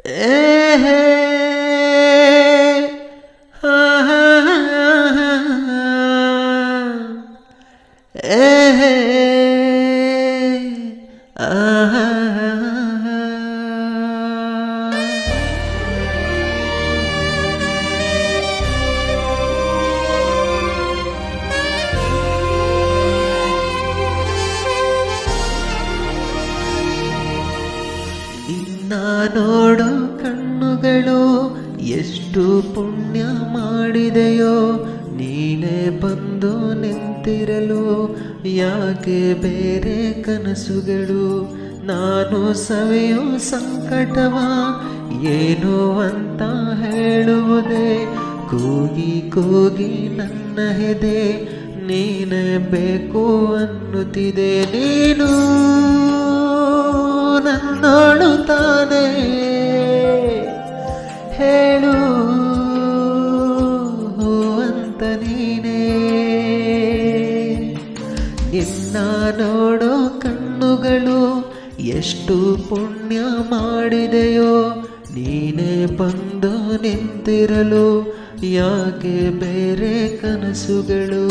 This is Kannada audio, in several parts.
ಏಹೇ ಏಹೇ ನಿನ್ನ ನೋಡೋ ಕಣ್ಣುಗಳು ಎಷ್ಟು ಪುಣ್ಯ ಮಾಡಿದೆಯೋ, ನೀನೇ ಬಂದು ನಿಂತಿರಲು ಯಾಕೆ ಬೇರೆ ಕನಸುಗಳು. ನಾನು ಸವಿಯೋ ಸಂಕಟವ ಏನು ಅಂತ ಹೇಳುವುದೇ, ಕೂಗಿ ಕೂಗಿ ನನ್ನ ಹೆದೆ ನೀನೇ ಬೇಕು ಅನ್ನುತ್ತಿದೆ. ನೀನು ನನ್ನೋಳು ತಾನೇ ಹೇಳು ಅಂತ ನೀನೇ. ನಿನ್ನ ನೋಡೋ ಕಣ್ಣುಗಳು ಎಷ್ಟು ಪುಣ್ಯ ಮಾಡಿದೆಯೋ, ನೀನೇ ಬಂದು ನಿಂತಿರಲು ಯಾಕೆ ಬೇರೆ ಕನಸುಗಳು.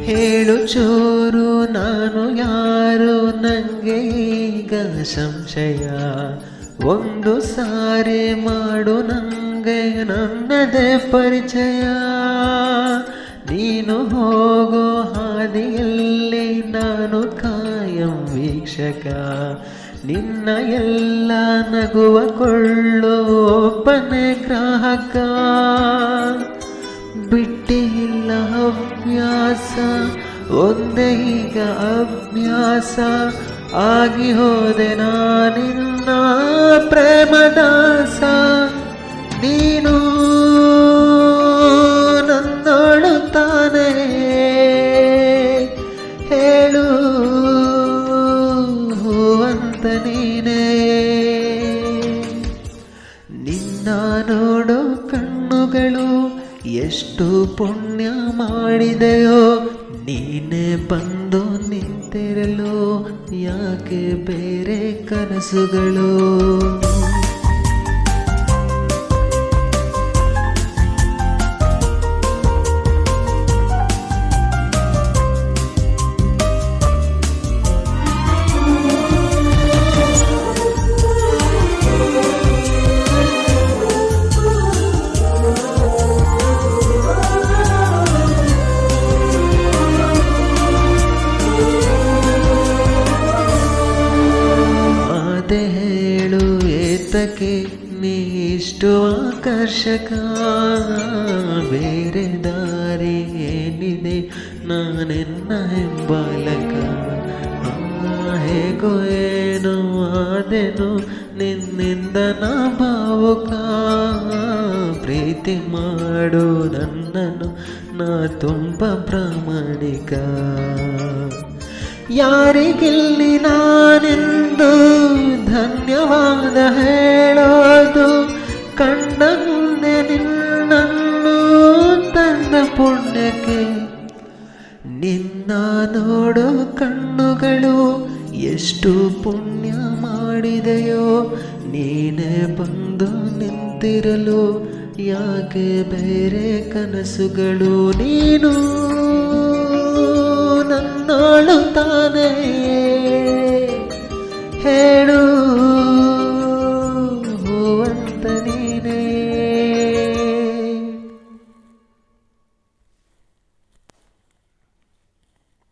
ಹೇಳು ಚೂರು ನಾನು ಯಾರು, ನಂಗೆ ಈಗ ಸಂಶಯ. ಒಂದು ಸಾರಿ ಮಾಡು ನಂಗೆ ನನ್ನದೇ ಪರಿಚಯ. ನೀನು ಹೋಗೋ ಹಾದಿಯಲ್ಲಿ ನಾನು ಕಾಯಂ ವೀಕ್ಷಕ. ನಿನ್ನ ಎಲ್ಲ ನಗುವ ಕೊಳ್ಳೋ ಒಬ್ಬನೇ ಗ್ರಾಹಕ. ಬಿಟ್ಟಿಲ್ಲ ಹವ್ಯಾಸ ಒಂದೇ ಈಗ ಅಭ್ಯಾಸ, ಆಗಿ ಹೋದೆ ನಾನಿನ್ನ ಪ್ರೇಮದಾಸ. ನೀನು ನನ್ನೋಳು ತಾನೇ ಹೇಳು ಅಂತ ನೀನೇ. ನಿನ್ನ ನೋಡೋ ಕಣ್ಣುಗಳು ಎಷ್ಟು ಪುಣ್ಯ ಮಾಡಿದೆಯೋ, ನೀನೇ ಬಂದು ನಿಂತಿರಲು ಯಾಕೆ ಬೇರೆ ಕನಸುಗಳು. ಹೇಳು ಏತಕ್ಕೆ ನೀ ಇಷ್ಟು ಆಕರ್ಷಕ, ಬೇರೆ ದಾರಿ ಏನಿದೆ ನಾನೆನ್ನ ಹಿಂಬಾಲಕ. ಹೇಗೋ ಏನೋ ಆದೆನು ನಿನ್ನಿಂದ ನಾ ಭಾವುಕ. ಪ್ರೀತಿ ಮಾಡು ನನ್ನನ್ನು ನಾ ತುಂಬ ಪ್ರಾಮಾಣಿಕ. ಯಾರಿಗಿಲ್ಲಿ ನಾನೆಂದು ಧನ್ಯವಾದ ಹೇಳೋದು, ಕಂಡ ಮುಂದೆ ನಿನ್ನನ್ನು ತಂದ ಪುಣ್ಯಕ್ಕೆ. ನಿನ್ನ ನೋಡೋ ಕಣ್ಣುಗಳು ಎಷ್ಟು ಪುಣ್ಯ ಮಾಡಿದೆಯೋ, ನೀನೇ ಬಂದು ನಿಂತಿರಲು ಯಾಕೆ ಬೇರೆ ಕನಸುಗಳು. ನೀನು